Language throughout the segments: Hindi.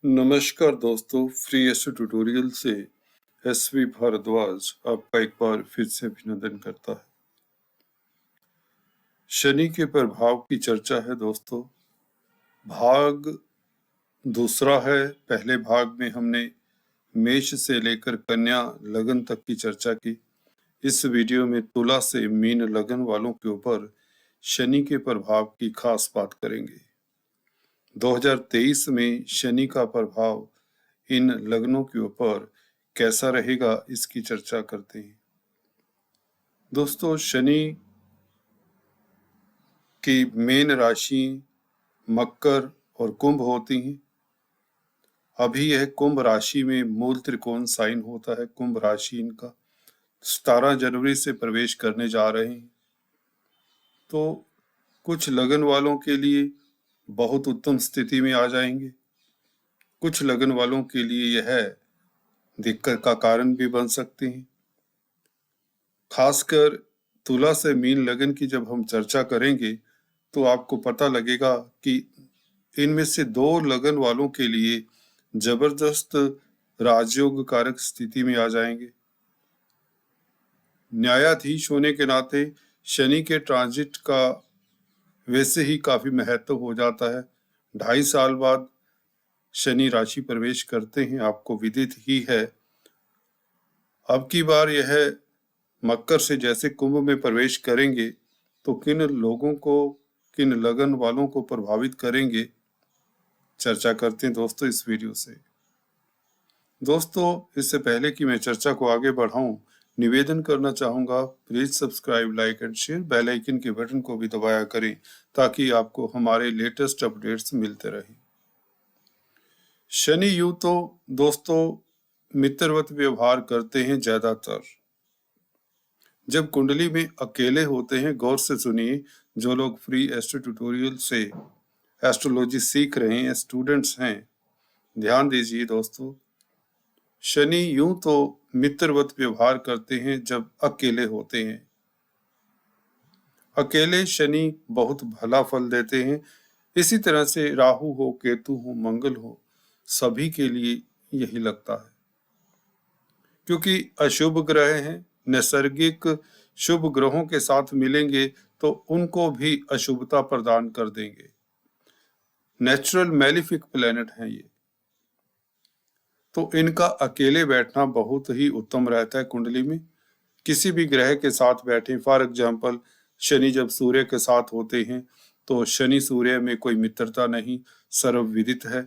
नमस्कार दोस्तों, फ्री एस्ट्रो ट्यूटोरियल से एसवी भारद्वाज आपका एक बार फिर से अभिनंदन करता है। शनि के प्रभाव की चर्चा है दोस्तों। भाग दूसरा है। पहले भाग में हमने मेष से लेकर कन्या लगन तक की चर्चा की। इस वीडियो में तुला से मीन लगन वालों के ऊपर शनि के प्रभाव की खास बात करेंगे। 2023 में शनि का प्रभाव इन लग्नों के ऊपर कैसा रहेगा, इसकी चर्चा करते हैं। दोस्तों, शनि की मेन राशि मकर और कुंभ होती हैं। अभी यह कुंभ राशि में मूल त्रिकोण साइन होता है। कुंभ राशि इनका 17 जनवरी से प्रवेश करने जा रहे हैं। तो कुछ लगन वालों के लिए बहुत उत्तम स्थिति में आ जाएंगे। कुछ लगन वालों के लिए यह दिक्कत का कारण भी बन सकते हैं। खासकर तुला से मीन लगन की जब हम चर्चा करेंगे तो आपको पता लगेगा कि इनमें से 2 लगन वालों के लिए जबरदस्त राजयोग कारक स्थिति में आ जाएंगे। न्यायाधीश होने के नाते शनि के ट्रांजिट का वैसे ही काफी महत्व हो जाता है। 2.5 साल बाद शनि राशि प्रवेश करते हैं, आपको विदित ही है। अब की बार यह मकर से जैसे कुंभ में प्रवेश करेंगे तो किन लोगों को, किन लगन वालों को प्रभावित करेंगे, चर्चा करते हैं दोस्तों इस वीडियो से। दोस्तों, इससे पहले कि मैं चर्चा को आगे बढ़ाऊं, निवेदन करना चाहूंगा, please subscribe, like and share, bell icon के बटन को भी दबाया करें ताकि आपको हमारे लेटेस्ट अपडेट्स मिलते रहें। शनि यूं तो दोस्तों मित्रवत व्यवहार करते हैं ज्यादातर। जब कुंडली में अकेले होते हैं, गौर से सुनिए, जो लोग फ्री एस्ट्रो ट्यूटोरियल से एस्ट्रोलॉजी सीख रहे हैं, स्टूडेंट्स हैं, ध्यान दीजिए दोस्तों। शनि यूं तो मित्रवत व्यवहार करते हैं जब अकेले होते हैं। अकेले शनि बहुत भला फल देते हैं। इसी तरह से राहु हो, केतु हो, मंगल हो, सभी के लिए यही लगता है, क्योंकि अशुभ ग्रह हैं। नैसर्गिक शुभ ग्रहों के साथ मिलेंगे तो उनको भी अशुभता प्रदान कर देंगे। नेचुरल मैलिफिक प्लेनेट हैं ये, तो इनका अकेले बैठना बहुत ही उत्तम रहता है कुंडली में। किसी भी ग्रह के साथ बैठे, फॉर एग्जाम्पल शनि जब सूर्य के साथ होते हैं तो शनि सूर्य में कोई मित्रता नहीं, सर्वविदित है।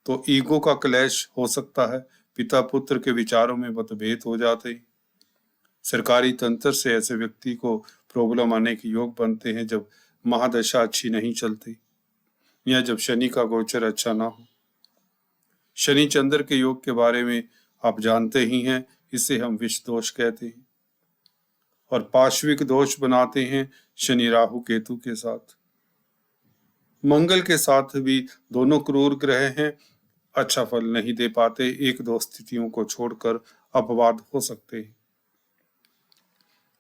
तो ईगो का क्लैश हो सकता है, पिता पुत्र के विचारों में मतभेद हो जाते हैं। सरकारी तंत्र से ऐसे व्यक्ति को प्रॉब्लम आने के योग बनते हैं जब महादशा अच्छी नहीं चलती या जब शनि का गोचर अच्छा ना हो। शनि चंद्र के योग के बारे में आप जानते ही हैं, इसे हम विष दोष कहते हैं और पार्श्विक दोष बनाते हैं शनि राहु केतु के साथ। मंगल के साथ भी दोनों क्रूर ग्रह हैं, अच्छा फल नहीं दे पाते। 1-2 स्थितियों को छोड़कर अपवाद हो सकते हैं।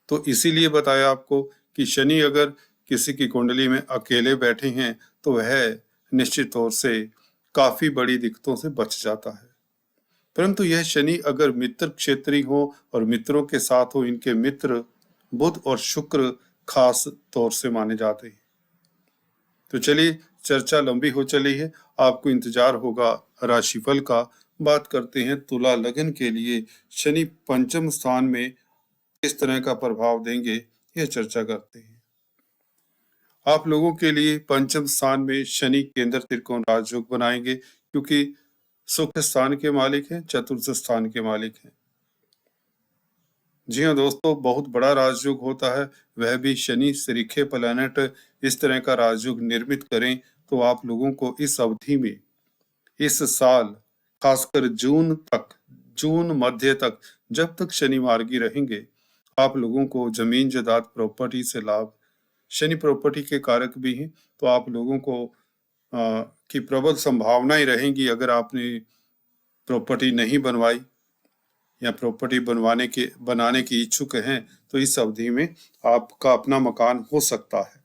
तो इसीलिए बताया आपको कि शनि अगर किसी की कुंडली में अकेले बैठे हैं तो वह निश्चित तौर से काफी बड़ी दिक्कतों से बच जाता है। परंतु यह शनि अगर मित्र क्षेत्री हो और मित्रों के साथ हो, इनके मित्र बुध और शुक्र खास तौर से माने जाते हैं। तो चलिए, चर्चा लंबी हो चली है, आपको इंतजार होगा राशिफल का। बात करते हैं तुला लगन के लिए शनि पंचम स्थान में किस तरह का प्रभाव देंगे, यह चर्चा करते हैं। आप लोगों के लिए पंचम स्थान में शनि केंद्र त्रिकोण राजयोग बनाएंगे, क्योंकि सुख स्थान के मालिक हैं, चतुर्थ स्थान के मालिक हैं। जी हाँ दोस्तों, बहुत बड़ा राजयोग होता है, वह भी शनि सरीखे प्लैनेट इस तरह का राजयोग निर्मित करें तो आप लोगों को इस अवधि में, इस साल खासकर जून मध्य तक, जब तक शनि मार्गी रहेंगे, आप लोगों को जमीन जायदाद प्रॉपर्टी से लाभ। शनि प्रॉपर्टी के कारक भी हैं, तो आप लोगों को की प्रबल संभावनाएं रहेंगी। अगर आपने प्रॉपर्टी नहीं बनवाई या प्रॉपर्टी बनाने की इच्छुक हैं तो इस अवधि में आपका अपना मकान हो सकता है।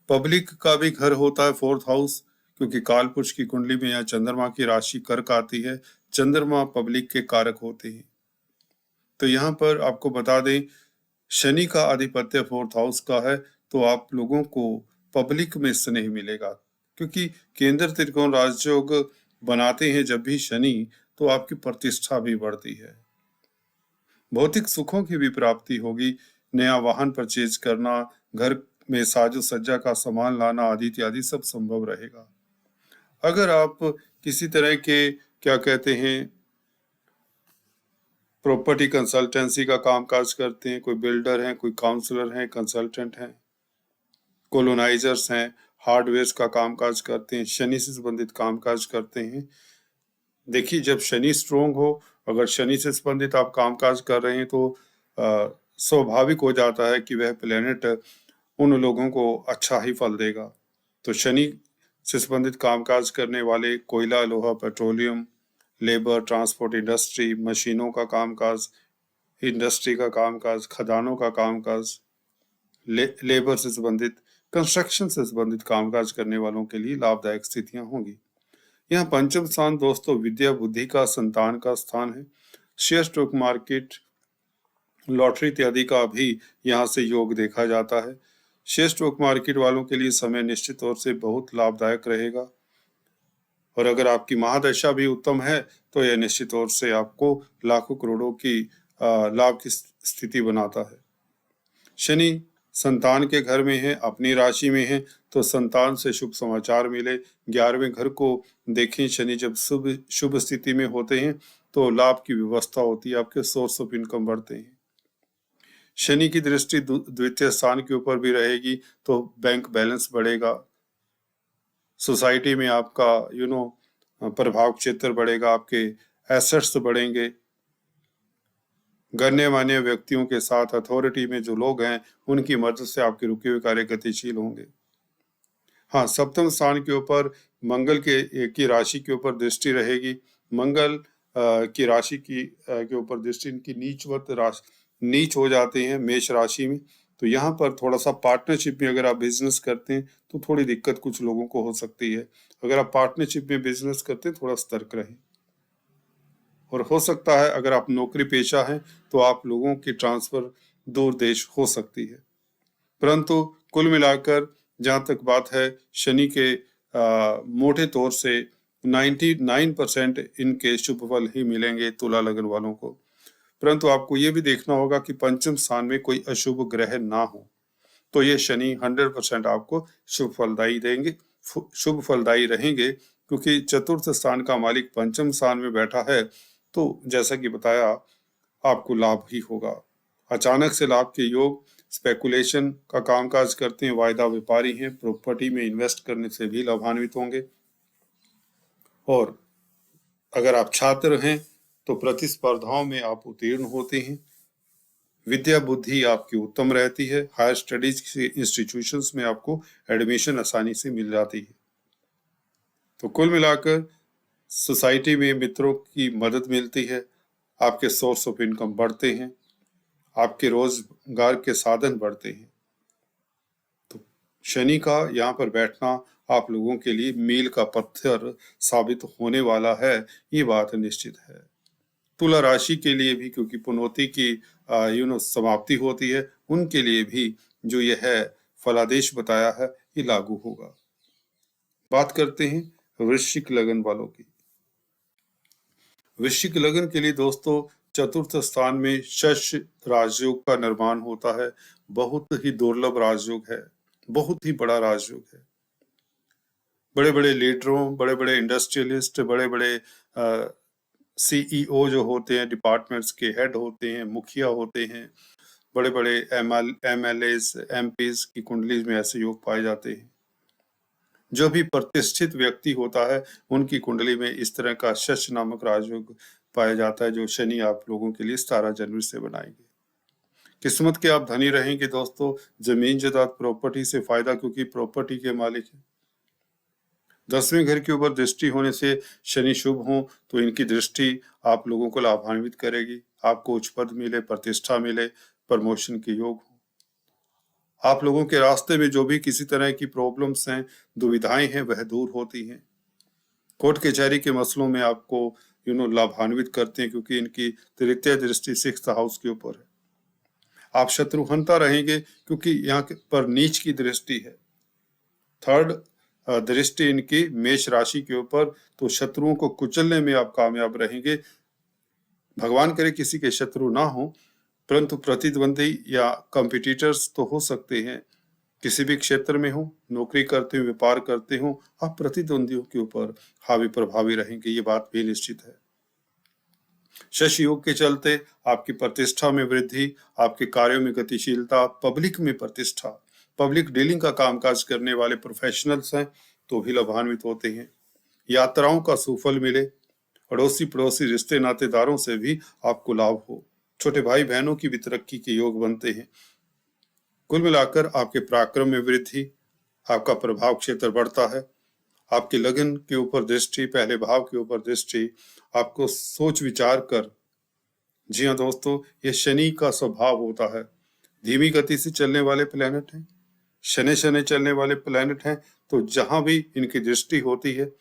पब्लिक का भी घर होता है 4th हाउस, क्योंकि कालपुरुष की कुंडली में यहाँ चंद्रमा की राशि कर्क आती है। चंद्रमा पब्लिक के कारक होते हैं। तो यहाँ पर आपको बता दें, शनि का आधिपत्य 4th हाउस का है, तो आप लोगों को पब्लिक में स्नेह मिलेगा, क्योंकि केंद्र त्रिकोण राजयोग बनाते हैं जब भी शनि, तो आपकी प्रतिष्ठा भी बढ़ती है। भौतिक सुखों की भी प्राप्ति होगी। नया वाहन परचेज करना, घर में साजो सज्जा का सामान लाना आदि इत्यादि सब संभव रहेगा। अगर आप किसी तरह के क्या कहते हैं प्रॉपर्टी कंसल्टेंसी का कामकाज करते हैं, कोई बिल्डर हैं, कोई काउंसलर हैं, कंसल्टेंट हैं, कोलोनाइजर्स हैं, हार्डवेयर का कामकाज करते हैं, शनि से संबंधित कामकाज करते हैं, देखिए जब शनि स्ट्रोंग हो, अगर शनि से संबंधित आप कामकाज कर रहे हैं तो स्वाभाविक हो जाता है कि वह प्लेनेट उन लोगों को अच्छा ही फल देगा। तो शनि से संबंधित कामकाज करने वाले कोयला, लोहा, पेट्रोलियम, लेबर, ट्रांसपोर्ट इंडस्ट्री, मशीनों का कामकाज, इंडस्ट्री का कामकाज, खदानों का कामकाज, लेबर से संबंधित, कंस्ट्रक्शन से संबंधित कामकाज करने वालों के लिए लाभदायक स्थितियां होंगी। यहाँ पंचम स्थान दोस्तों विद्या बुद्धि का, संतान का स्थान है। शेयर, स्टॉक मार्केट, लॉटरी इत्यादि का भी यहाँ से योग देखा जाता है। शेयर स्टॉक मार्केट वालों के लिए समय निश्चित तौर से बहुत लाभदायक रहेगा, और अगर आपकी महादशा भी उत्तम है तो यह निश्चित तौर से आपको लाखों करोड़ों की लाभ की स्थिति बनाता है। शनि संतान के घर में है, अपनी राशि में है, तो संतान से शुभ समाचार मिले। 11वें घर को देखें, शनि जब शुभ स्थिति में होते हैं तो लाभ की व्यवस्था होती है, आपके सोर्स ऑफ इनकम बढ़ते हैं। शनि की दृष्टि द्वितीय स्थान के ऊपर भी रहेगी तो बैंक बैलेंस बढ़ेगा, सोसाइटी में आपका प्रभाव क्षेत्र बढ़ेगा, आपके एसेट्स बढ़ेंगे, गण्य मान्य व्यक्तियों के साथ अथॉरिटी में जो लोग हैं उनकी मदद से आपके रुके हुए कार्य गतिशील होंगे। हाँ, सप्तम स्थान के ऊपर मंगल की राशि के ऊपर दृष्टि रहेगी। मंगल की राशि के ऊपर दृष्टि, इनकी नीच हो जाते हैं मेष राशि में। तो यहाँ पर थोड़ा सा पार्टनरशिप में अगर आप बिजनेस करते हैं तो थोड़ी दिक्कत कुछ लोगों को हो सकती है। अगर आप पार्टनरशिप में बिजनेस करते हैं थोड़ा सतर्क रहें। और हो सकता है अगर आप नौकरी पेशा हैं तो आप लोगों की ट्रांसफर दूर देश हो सकती है। परंतु कुल मिलाकर जहाँ तक बात है, शनि के मोटे तौर से 99% इनके शुभ फल ही मिलेंगे तुला लगन वालों को। परंतु आपको ये भी देखना होगा कि पंचम स्थान में कोई अशुभ ग्रह ना हो, तो ये शनि 100% आपको शुभ फलदायी देंगे, शुभ फलदायी रहेंगे, क्योंकि चतुर्थ स्थान का मालिक पंचम स्थान में बैठा है। तो जैसा कि बताया, आपको लाभ ही होगा। अचानक से लाभ के योग, स्पेकुलेशन का कामकाज करते हैं, वायदा व्यापारी हैं, प्रॉपर्टी में इन्वेस्ट करने से भी लाभान्वित होंगे। और अगर आप छात्र हैं तो प्रतिस्पर्धाओं में आप उत्तीर्ण होते हैं, विद्या बुद्धि आपकी उत्तम रहती है, हायर स्टडीज के इंस्टीट्यूशंस में आपको एडमिशन आसानी से मिल जाती है। तो कुल मिलाकर सोसाइटी में मित्रों की मदद मिलती है, आपके सोर्स ऑफ इनकम बढ़ते हैं, आपके रोजगार के साधन बढ़ते हैं। तो शनि का यहाँ पर बैठना आप लोगों के लिए मील का पत्थर साबित होने वाला है, ये बात निश्चित है। तुला राशि के लिए भी, क्योंकि पुनौती की समाप्ति होती है, उनके लिए भी जो यह फलादेश बताया है ये लागू होगा। बात करते हैं वृश्चिक लगन वालों की। वृश्चिक लगन के लिए दोस्तों चतुर्थ स्थान में शश राजयोग का निर्माण होता है। बहुत ही दुर्लभ राजयोग है, बहुत ही बड़ा राजयोग है। बड़े बड़े लीडरों, बड़े बड़े इंडस्ट्रियलिस्ट, बड़े बड़े सीईओ जो होते हैं, डिपार्टमेंट्स के हेड होते हैं, मुखिया होते हैं, बड़े बड़े एमएलएस, एमपीज की कुंडली में ऐसे योग पाए जाते हैं। जो भी प्रतिष्ठित व्यक्ति होता है उनकी कुंडली में इस तरह का शश नामक राजयोग पाया जाता है, जो शनि आप लोगों के लिए 17 जनवरी से बनाएंगे। किस्मत के आप धनी रहेंगे दोस्तों। जमीन जायदाद प्रॉपर्टी से फायदा, क्योंकि प्रॉपर्टी के मालिक है। 10वें घर के ऊपर दृष्टि होने से शनि शुभ हो तो इनकी दृष्टि आप लोगों को लाभान्वित करेगी, आपको उच्च पद मिले, प्रतिष्ठा मिले, प्रमोशन के योग हो। आप लोगों के रास्ते में जो भी किसी तरह की प्रॉब्लम्स हैं, दुविधाएं हैं, वह दूर होती हैं। कोर्ट कचहरी के मसलों में आपको लाभान्वित करते हैं, क्योंकि इनकी तृतीय दृष्टि 6th हाउस के ऊपर है। आप शत्रुहंता रहेंगे, क्योंकि यहाँ पर नीच की दृष्टि है। 3rd दृष्टि इनकी मेष राशि के ऊपर, तो शत्रुओं को कुचलने में आप कामयाब रहेंगे। भगवान करे किसी के शत्रु ना हो, परंतु प्रतिद्वंदी या कंपिटिटर्स तो हो सकते हैं। किसी भी क्षेत्र में हो, नौकरी करते हो, व्यापार करते हो, आप प्रतिद्वंदियों के ऊपर हावी प्रभावी रहेंगे, ये बात भी निश्चित है। शश योग के चलते आपकी प्रतिष्ठा में वृद्धि, आपके कार्यों में गतिशीलता, पब्लिक में प्रतिष्ठा, पब्लिक डीलिंग का कामकाज करने वाले प्रोफेशनल्स हैं तो भी लाभान्वित होते हैं। यात्राओं का सुफल मिले, अड़ोसी पड़ोसी रिश्ते नातेदारों से भी आपको लाभ हो, छोटे भाई बहनों की भी तरक्की के योग बनते हैं। कुल मिलाकर आपके पराक्रम में वृद्धि, आपका प्रभाव क्षेत्र बढ़ता है। आपके लगन के ऊपर दृष्टि, पहले भाव के ऊपर दृष्टि, आपको सोच विचार कर, जी हाँ दोस्तों, ये शनि का स्वभाव होता है। धीमी गति से चलने वाले प्लेनेट हैं, शनि शनि चलने वाले प्लेनेट हैं, तो जहां भी इनकी दृष्टि होती है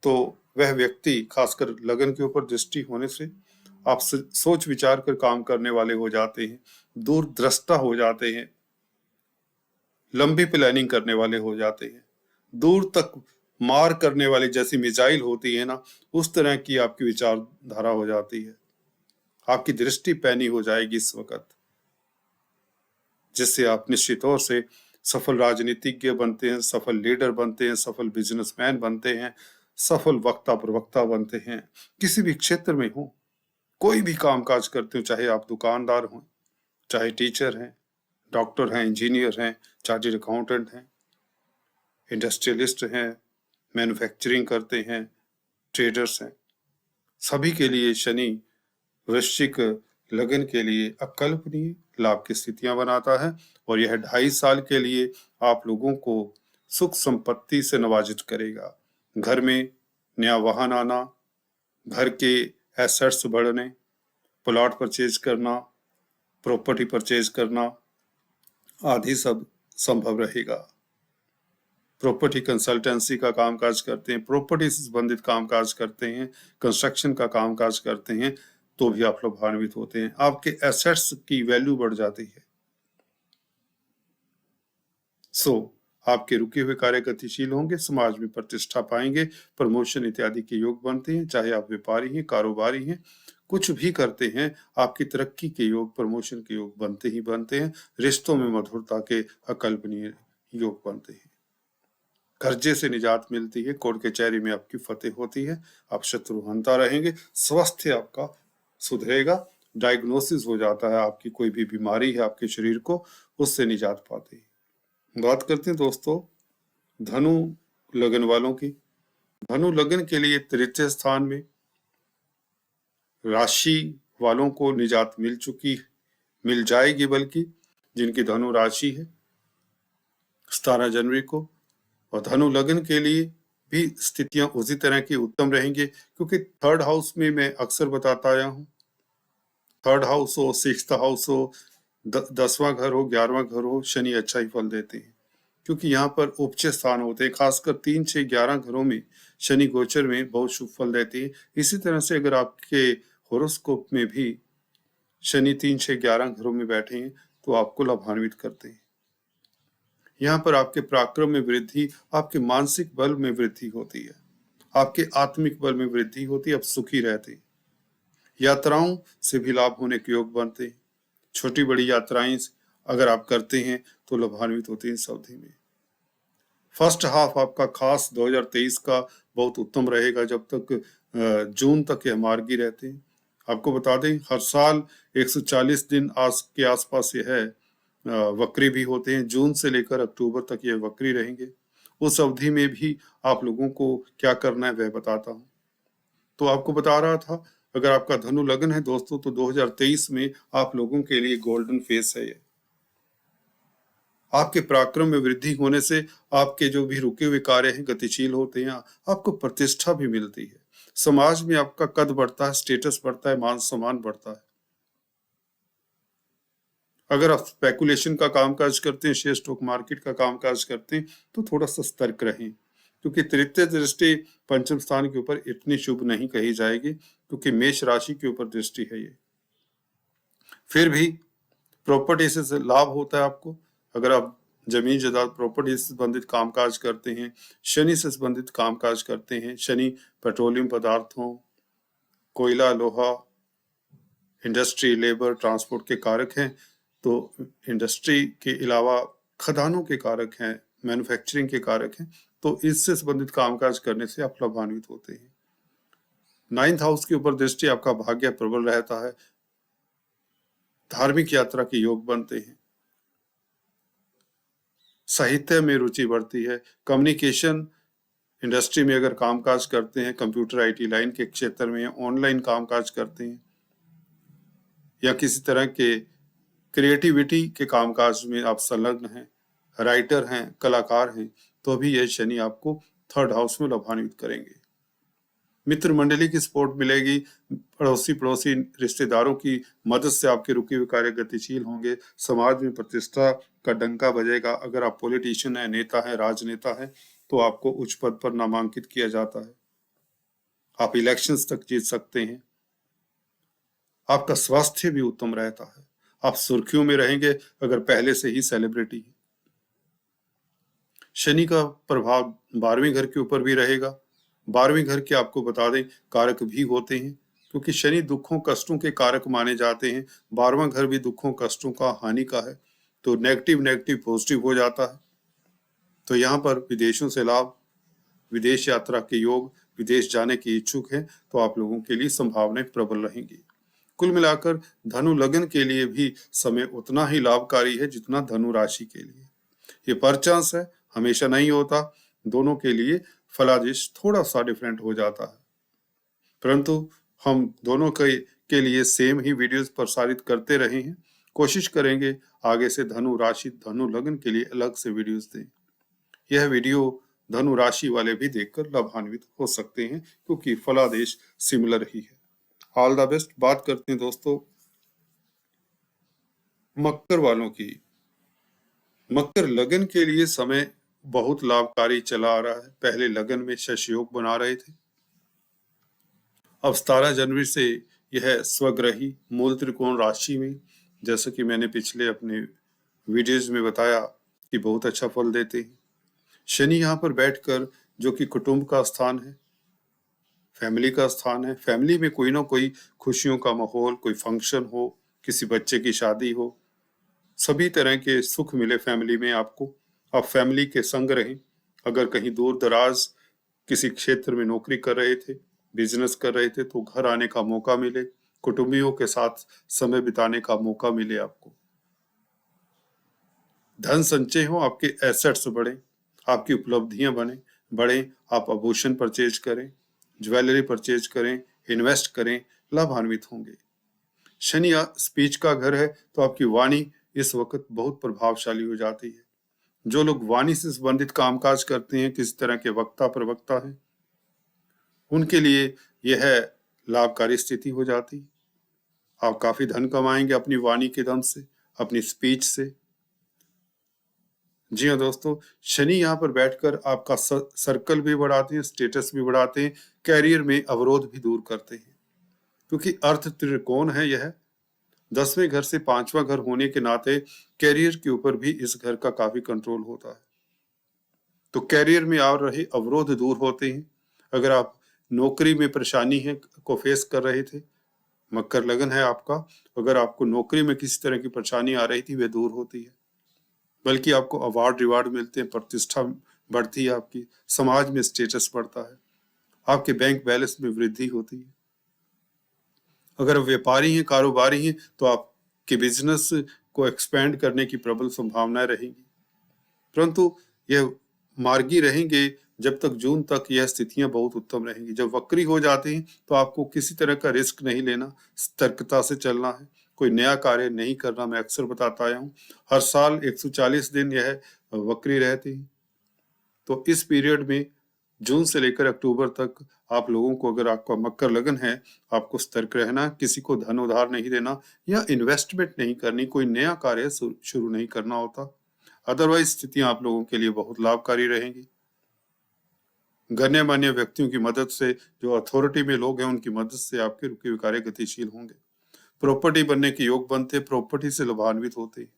तो वह व्यक्ति, खासकर लगन के ऊपर दृष्टि होने से आप सोच विचार कर काम करने वाले हो जाते हैं, दूरदृष्टा हो जाते हैं, लंबी प्लानिंग करने वाले हो जाते हैं, दूर तक मार करने वाली जैसी मिसाइल होती है ना, उस तरह की आपकी विचारधारा हो जाती है। आपकी दृष्टि पैनी हो जाएगी इस वक्त, जिससे आप निश्चित तौर से सफल राजनीतिज्ञ बनते हैं, सफल लीडर बनते हैं, सफल बिजनेसमैन बनते हैं, सफल वक्ता प्रवक्ता बनते हैं। किसी भी क्षेत्र में हो, कोई भी कामकाज करते हो, चाहे आप दुकानदार हो, चाहे टीचर हैं, डॉक्टर हैं, इंजीनियर हैं, चार्टर्ड अकाउंटेंट हैं, इंडस्ट्रियलिस्ट हैं, मैन्युफैक्चरिंग करते हैं, ट्रेडर्स हैं, सभी के लिए शनि वृश्चिक लगन के लिए अकल्पनीय लाभ की स्थितियां बनाता है, और यह 2.5 साल के लिए आप लोगों को सुख संपत्ति से नवाजित करेगा। घर में नया वाहन आना, घर के एसेट्स बढ़ने, प्लॉट परचेज करना, प्रॉपर्टी परचेज करना आदि सब संभव रहेगा। प्रॉपर्टी कंसल्टेंसी का कामकाज करते हैं, प्रॉपर्टी से संबंधित कामकाज करते हैं, कंस्ट्रक्शन का कामकाज करते हैं, तो भी आप लाभान्वित होते हैं। आपके एसेट्स की वैल्यू बढ़ जाती है। आपके रुके हुए कार्य गतिशील होंगे, समाज में प्रतिष्ठा पाएंगे, प्रमोशन इत्यादि के योग बनते हैं। चाहे आप व्यापारी हैं, कारोबारी हैं, कुछ भी करते हैं, आपकी तरक्की के योग, प्रमोशन के योग बनते ही बनते हैं। रिश्तों में मधुरता के अकल्पनीय योग बनते हैं। कर्जे से निजात मिलती है, कोर्ट कचहरी में आपकी फतेह होती है, आप शत्रुहंता रहेंगे, स्वास्थ्य आपका सुधरेगा, डायग्नोसिस हो जाता है, आपकी कोई भी बीमारी है आपके शरीर को, उससे निजात पाते हैं। बात करते हैं दोस्तों धनु लगन वालों की। धनु लगन के लिए तृतीय स्थान में राशि वालों को निजात मिल जाएगी, बल्कि जिनकी धनु राशि है 17 जनवरी को, और धनु लगन के लिए भी स्थितियां उसी तरह की उत्तम रहेंगी, क्योंकि 3rd हाउस में मैं अक्सर बताता आया हूं, 3rd हाउस हो, 6th हाउस हो, 10वां घर हो, 11वां घर हो, शनि अच्छा ही फल देते हैं, क्योंकि यहाँ पर उपचय स्थान होते हैं। खासकर 3, 6, 11 घरों में शनि गोचर में बहुत शुभ फल देते हैं। इसी तरह से अगर आपके होरोस्कोप में भी शनि 3, 6, 11 घरों में बैठे हैं तो आपको लाभान्वित करते हैं। यहाँ पर आपके पराक्रम में वृद्धि, आपके मानसिक बल में वृद्धि होती है, आपके आत्मिक बल में वृद्धि होती है, आप सुखी रहते हैं। यात्राओं से भी लाभ होने के योग बनते हैं। छोटी बड़ी यात्राएं अगर आप करते हैं तो लाभान्वित होते हैं इस अवधि में। फर्स्ट हाफ आपका खास 2023 का बहुत उत्तम रहेगा, जब तक जून तक ये मार्गी रहते हैं। आपको बता दें, हर साल 140 दिन के आसपास ये है, वक्री भी होते हैं। जून से लेकर अक्टूबर तक ये वक्री रहेंगे। उस अवधि में भी आप लोगों को क्या करना है वह बताता हूँ। तो आपको बता रहा था, अगर आपका धनु लगन है दोस्तों, तो 2023 में आप लोगों के लिए गोल्डन फेस है ये। आपके पराक्रम में वृद्धि होने से आपके जो भी रुके हुए कार्य हैं गतिशील होते हैं, आपको प्रतिष्ठा भी मिलती है, समाज में आपका कद बढ़ता है, स्टेटस बढ़ता है, मान सम्मान बढ़ता है। अगर आप स्पेकुलेशन का कामकाज करते हैं, शेयर स्टॉक मार्केट का कामकाज करते हैं, तो थोड़ा सा सतर्क रहें, क्योंकि तृतीय दृष्टि पंचम स्थान के ऊपर इतनी शुभ नहीं कही जाएगी, क्योंकि मेष राशि के ऊपर दृष्टि है ये। फिर भी प्रॉपर्टी से लाभ होता है आपको। अगर आप जमीन जायदाद प्रॉपर्टी से संबंधित कामकाज करते हैं, शनि से संबंधित कामकाज करते हैं, शनि पेट्रोलियम पदार्थों, कोयला, लोहा, इंडस्ट्री, लेबर, ट्रांसपोर्ट के कारक हैं, तो इंडस्ट्री के अलावा खदानों के कारक हैं, मैन्युफैक्चरिंग के कारक हैं, तो इससे संबंधित कामकाज करने से आप लाभान्वित होते हैं। 9th हाउस के ऊपर दृष्टि आपका भाग्य प्रबल रहता है, धार्मिक यात्रा के योग बनते हैं, साहित्य में रुचि बढ़ती है, कम्युनिकेशन इंडस्ट्री में अगर कामकाज करते हैं, कंप्यूटर आईटी लाइन के क्षेत्र में ऑनलाइन कामकाज करते हैं, या किसी तरह के क्रिएटिविटी के कामकाज में आप संलग्न हैं, राइटर हैं, कलाकार हैं, तो भी यह शनि आपको 3rd हाउस में लाभान्वित करेंगे। मित्र मंडली की सपोर्ट मिलेगी, पड़ोसी रिश्तेदारों की मदद से आपके रुके हुए कार्य गतिशील होंगे, समाज में प्रतिष्ठा का डंका बजेगा। अगर आप पॉलिटिशियन है, नेता है, राजनेता है, तो आपको उच्च पद पर नामांकित किया जाता है, आप इलेक्शंस तक जीत सकते हैं। आपका स्वास्थ्य भी उत्तम रहता है, आप सुर्खियों में रहेंगे अगर पहले से ही सेलिब्रिटी है। शनि का प्रभाव 12वें घर के ऊपर भी रहेगा। 12वें घर के आपको बता दें कारक भी होते हैं, क्योंकि शनि दुखों कष्टों के कारक माने जाते हैं। 12वां घर भी दुखों कष्टों का, हानि का है, तो नेगेटिव पॉजिटिव हो जाता है। तो यहाँ पर विदेशों से लाभ, विदेश यात्रा के योग, विदेश जाने के इच्छुक हैं तो आप लोगों के लिए संभावनाएं प्रबल रहेंगी। कुल मिलाकर धनु लग्न के लिए भी समय उतना ही लाभकारी है जितना धनु राशि के लिए। ये परचांस है, हमेशा नहीं होता, दोनों के लिए फलादेश थोड़ा सा डिफरेंट हो जाता है, परंतु हम दोनों के लिए सेम ही वीडियोस प्रसारित करते रहे हैं। कोशिश करेंगे आगे से धनु राशि, धनु लग्न के लिए अलग से वीडियोस दें। यह वीडियो धनु राशि वाले भी देखकर लाभान्वित हो सकते हैं, क्योंकि फलादेश सिमिलर ही है। All the best. बात करते हैं दोस्तों मकर वालों की। मकर लगन के लिए समय बहुत लाभकारी चला आ रहा है। पहले लगन में शश योग बना रहे थे, अब 17 जनवरी से यह स्वग्रही मूल त्रिकोण राशि में, जैसा कि मैंने पिछले अपने वीडियोज में बताया कि बहुत अच्छा फल देते हैं। शनि यहाँ पर बैठकर, जो कि कुटुंब का स्थान है, फैमिली का स्थान है, फैमिली में कोई ना कोई खुशियों का माहौल, कोई फंक्शन हो, किसी बच्चे की शादी हो, सभी तरह के सुख मिले फैमिली में आपको। आप फैमिली के संग रहें। अगर कहीं दूर दराज किसी क्षेत्र में नौकरी कर रहे थे, बिजनेस कर रहे थे, तो घर आने का मौका मिले, कुटुंबियों के साथ समय बिताने का मौका मिले आपको। धन संचय हो, आपके एसेट्स बढ़े, आपकी उपलब्धियां बढ़े, आप आभूषण परचेज करें, ज्वेलरी परचेज करें, इन्वेस्ट करें, लाभान्वित होंगे। शनि स्पीच का घर है, तो आपकी वाणी इस वक्त बहुत प्रभावशाली हो जाती है। जो लोग वाणी से संबंधित कामकाज करते हैं, किसी तरह के वक्ता प्रवक्ता हैं, उनके लिए यह लाभकारी स्थिति हो जाती है। आप काफी धन कमाएंगे अपनी वाणी के दम से, अपनी स्पीच से। जी हाँ दोस्तों, शनि यहाँ पर बैठकर आपका सर्कल भी बढ़ाते हैं, स्टेटस भी बढ़ाते हैं, कैरियर में अवरोध भी दूर करते हैं, क्योंकि अर्थ त्रिकोण है यह। 10वें घर से 5वां घर होने के नाते कैरियर के ऊपर भी इस घर का काफी कंट्रोल होता है, तो कैरियर में आ रहे अवरोध दूर होते हैं। अगर आप नौकरी में परेशानी है को फेस कर रहे थे, मकर लगन है आपका, अगर आपको नौकरी में किसी तरह की परेशानी आ रही थी, वे दूर होती है, बल्कि आपको अवार्ड रिवार्ड मिलते हैं, प्रतिष्ठा बढ़ती है, आपकी समाज में स्टेटस बढ़ता है, आपके बैंक बैलेंस में वृद्धि होती है। अगर व्यापारी हैं, कारोबारी हैं, तो आपके बिजनेस को एक्सपेंड करने की प्रबल संभावनाएं रहेंगी, परंतु यह मार्गी रहेंगे जब तक जून तक यह स्थितियां बहुत उत्तम रहेंगी। जब वक्री हो जाती हैं तो आपको किसी तरह का रिस्क नहीं लेना, सतर्कता से चलना है, कोई नया कार्य नहीं करना। मैं अक्सर बताता आया हूँ, हर साल 140 दिन यह वक्री रहती है, तो इस पीरियड में जून से लेकर अक्टूबर तक आप लोगों को, अगर आपका मकर लगन है, आपको सतर्क रहना, किसी को धन उधार नहीं देना या इन्वेस्टमेंट नहीं करनी, कोई नया कार्य शुरू नहीं करना होता। अदरवाइज स्थितियां आप लोगों के लिए बहुत लाभकारी रहेंगी। गण्यमान्य व्यक्तियों की मदद से, जो अथॉरिटी में लोग हैं, उनकी मदद से आपके रुके हुए कार्य गतिशील होंगे। प्रॉपर्टी बनने के योग बनते, प्रॉपर्टी से लाभान्वित होते हैं।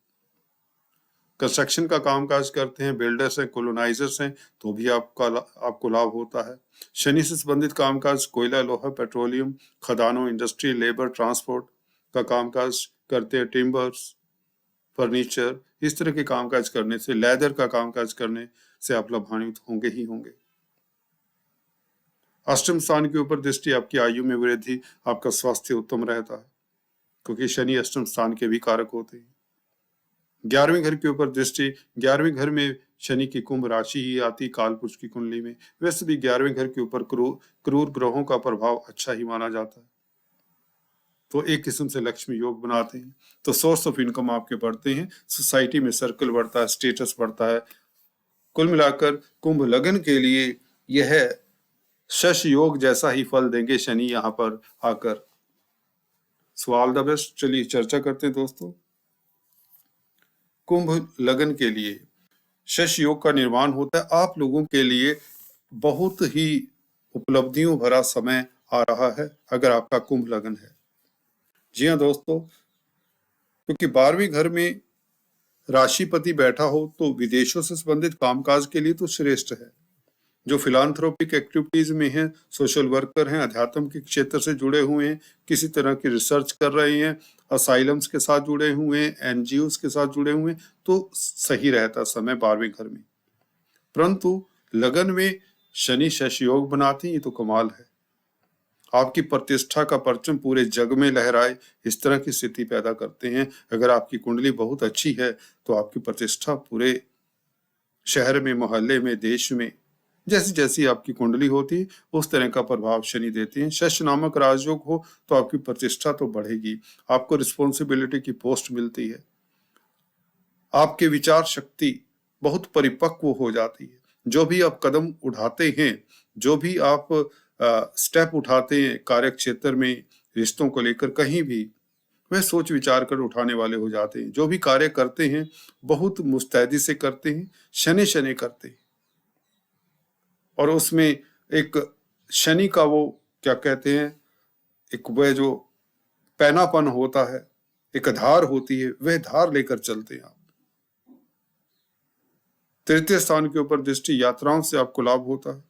कंस्ट्रक्शन का कामकाज करते हैं, बिल्डर्स हैं, कॉलोनाइजर्स हैं, तो भी आपको लाभ होता है। शनि से संबंधित कामकाज, कोयला, लोहा, पेट्रोलियम, खदानों, इंडस्ट्री, लेबर, ट्रांसपोर्ट का कामकाज करते हैं, टिम्बर्स, फर्नीचर, इस तरह के कामकाज करने से, लेदर का कामकाज करने से आप लाभान्वित होंगे ही होंगे। अष्टम स्थान के ऊपर दृष्टि, आपकी आयु में वृद्धि, आपका स्वास्थ्य उत्तम रहता है, क्योंकि शनि अष्टम स्थान के भी कारक होते हैं। 11वें घर के ऊपर दृष्टि, 11वें घर में शनि की कुंभ राशि ही आती काल पुरुष की कुंडली में। वैसे भी 11वें घर के ऊपर क्रूर ग्रहों का प्रभाव अच्छा ही माना जाता है, तो एक किस्म से लक्ष्मी योग बनाते हैं, तो सोर्स ऑफ इनकम आपके बढ़ते हैं, सोसाइटी में सर्कल बढ़ता है, स्टेटस बढ़ता है। कुल मिलाकर कुंभ लगन के लिए यह शश योग जैसा ही फल देंगे शनि यहाँ पर आकर। So all the best. चलिए चर्चा करते हैं दोस्तों। कुंभ लगन के लिए शश योग का निर्माण होता है। आप लोगों के लिए बहुत ही उपलब्धियों भरा समय आ रहा है अगर आपका कुंभ लगन है। जी हाँ दोस्तों, क्योंकि 12वें घर में राशिपति बैठा हो तो विदेशों से संबंधित कामकाज के लिए तो श्रेष्ठ है। जो फिलांथ्रोपिक एक्टिविटीज में हैं, सोशल वर्कर हैं, अध्यात्म के क्षेत्र से जुड़े हुए हैं, किसी तरह की रिसर्च कर रहे हैं, असाइलम्स के साथ जुड़े हुए हैं, एनजीओस के साथ जुड़े हुए हैं, तो सही रहता समय 12वें घर में। परंतु लगन में शनि शश योग बनाते हैं, ये तो कमाल है। आपकी प्रतिष्ठा का परचम पूरे जग में लहराए, इस तरह की स्थिति पैदा करते हैं। अगर आपकी कुंडली बहुत अच्छी है तो आपकी प्रतिष्ठा पूरे शहर में, मोहल्ले में, देश में, जैसी जैसी आपकी कुंडली होती है उस तरह का प्रभाव शनि देते हैं। शश नामक राजयोग हो तो आपकी प्रतिष्ठा तो बढ़ेगी, आपको रिस्पॉन्सिबिलिटी की पोस्ट मिलती है, आपके विचार शक्ति बहुत परिपक्व हो जाती है। जो भी आप कदम उठाते हैं, जो भी आप स्टेप उठाते हैं कार्य क्षेत्र में, रिश्तों को लेकर कहीं भी, वह सोच विचार कर उठाने वाले हो जाते हैं। जो भी कार्य करते हैं बहुत मुस्तैदी से करते हैं, शनि शनि करते हैं, और उसमें एक शनि का वो क्या कहते हैं, एक वह जो पैनापन होता है, एक धार होती है, वह धार लेकर चलते हैं आप। तृतीय स्थान के ऊपर दृष्टि, यात्राओं से आपको लाभ होता है,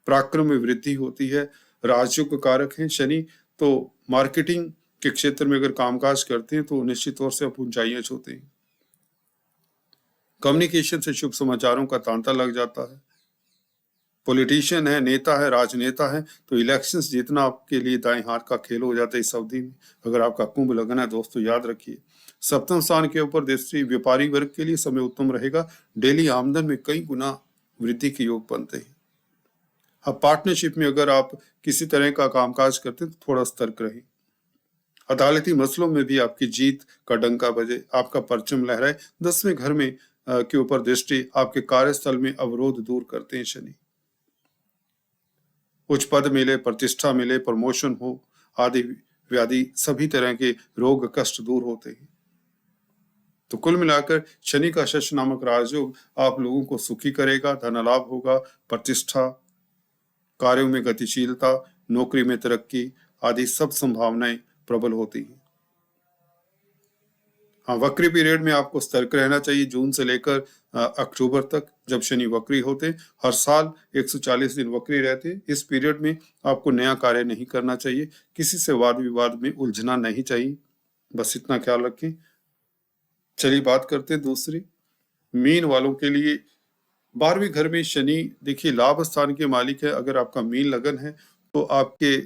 पराक्रम में वृद्धि होती है। राजयोग कारक है शनि, तो मार्केटिंग के क्षेत्र में अगर कामकाज करते हैं तो निश्चित तौर से आप ऊंचाइयां छूते हैं। कम्युनिकेशन से शुभ समाचारों का तांता लग जाता है। पॉलिटिशियन है, नेता है, राजनेता है, तो इलेक्शंस जीतना आपके लिए दाएं हाथ का खेल हो जाता है इस अवधि में, अगर आपका कुंभ लगन है दोस्तों, याद रखिए। सप्तम स्थान के ऊपर दृष्टि, व्यापारी वर्ग के लिए समय उत्तम रहेगा। डेली आमदन में कई गुना वृद्धि के योग बनते हैं। अब पार्टनरशिप में अगर आप किसी तरह का कामकाज करते हैं तो थोड़ा सतर्क रहें। अदालती मसलों में भी आपकी जीत का डंका बजे, आपका परचम लहराए। 10वें घर में के ऊपर दृष्टि, आपके कार्यस्थल में अवरोध दूर करते हैं शनि। उच्च पद मिले, प्रतिष्ठा मिले, प्रमोशन हो, आदि व्याधि सभी तरह के रोग कष्ट दूर होते हैं। तो कुल मिलाकर शनि का शश नामक राजयोग आप लोगों को सुखी करेगा, धन लाभ होगा, प्रतिष्ठा, कार्यों में गतिशीलता, नौकरी में तरक्की आदि सब संभावनाएं प्रबल होती हैं। हाँ, वक्री पीरियड में आपको सतर्क रहना चाहिए। जून से लेकर अक्टूबर तक जब शनि वक्री होते, हर साल 140 दिन वक्री रहते, इस पीरियड में आपको नया कार्य नहीं करना चाहिए, किसी से वाद विवाद में उलझना नहीं चाहिए, बस इतना ख्याल रखें। चलिए बात करते हैं दूसरी, मीन वालों के लिए 12वें घर में शनि, देखिए लाभ स्थान के मालिक है। अगर आपका मीन लगन है तो आपके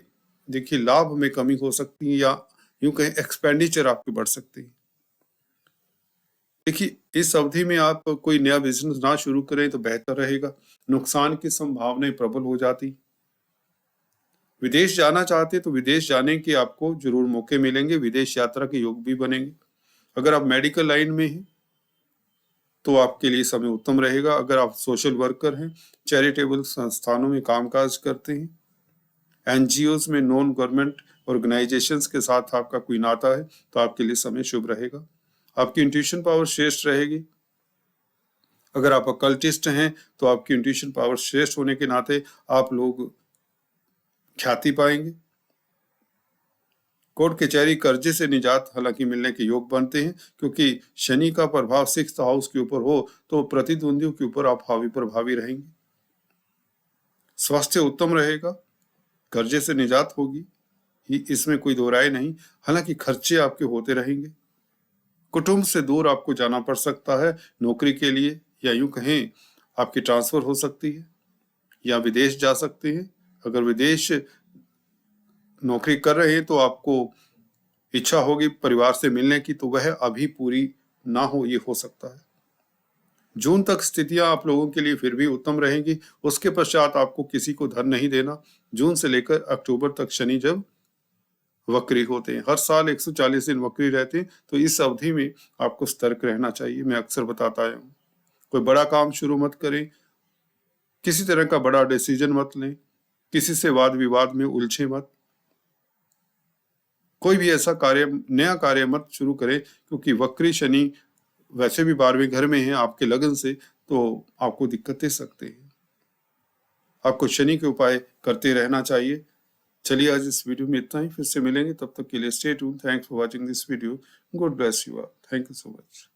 देखिए लाभ में कमी हो सकती है, या यूं कहें एक्सपेंडिचर आपके बढ़ सकती है। देखिए इस अवधि में आप कोई नया बिजनेस ना शुरू करें तो बेहतर रहेगा, नुकसान की संभावनाएं प्रबल हो जाती। विदेश जाना चाहते तो विदेश जाने के आपको जरूर मौके मिलेंगे, विदेश यात्रा के योग भी बनेंगे। अगर आप मेडिकल लाइन में हैं तो आपके लिए समय उत्तम रहेगा। अगर आप सोशल वर्कर हैं, चैरिटेबल संस्थानों में कामकाज करते हैं, एनजीओज में, नॉन गवर्नमेंट ऑर्गेनाइजेशंस के साथ आपका कोई नाता है, तो आपके लिए समय शुभ रहेगा। आपकी इंट्यूशन पावर श्रेष्ठ रहेगी। अगर आप अकल्टिस्ट हैं तो आपकी इंट्यूशन पावर श्रेष्ठ होने के नाते आप लोग ख्याति पाएंगे। कोर्ट कचहरी कर्जे से निजात हालांकि मिलने के योग बनते हैं, क्योंकि शनि का प्रभाव 6th हाउस के ऊपर हो तो प्रतिद्वंदियों के ऊपर आप हावी प्रभावी रहेंगे। स्वास्थ्य उत्तम रहेगा, कर्जे से निजात होगी, इसमें कोई दो राय नहीं। हालांकि खर्चे आपके होते रहेंगे। कुटुंब से दूर आपको जाना पड़ सकता है नौकरी के लिए, या यूं कहें आपकी ट्रांसफर हो सकती है, या विदेश जा सकते हैं। अगर विदेश नौकरी कर रहे हैं तो आपको इच्छा होगी परिवार से मिलने की, तो वह अभी पूरी ना हो, ये हो सकता है। जून तक स्थितियां आप लोगों के लिए फिर भी उत्तम रहेंगी। उसके पश्चात आपको किसी को धन नहीं देना। जून से लेकर अक्टूबर तक शनि जब वक्री होते हैं, हर साल 140 दिन वक्री रहते हैं, तो इस अवधि में आपको सतर्क रहना चाहिए। मैं अक्सर बताता आया हूँ, कोई बड़ा काम शुरू मत करें, किसी तरह का बड़ा डिसीजन मत लें, किसी से वाद विवाद में उलझे मत, कोई भी ऐसा कार्य, नया कार्य मत शुरू करें, क्योंकि वक्री शनि वैसे भी 12वें घर में है आपके लगन से, तो आपको दिक्कत दे सकते हैं। आपको शनि के उपाय करते रहना चाहिए। चलिए आज इस वीडियो में इतना ही, फिर से मिलेंगे, तब तक के लिए stay tuned. Thanks for watching this video. God bless you all. Thank you so much.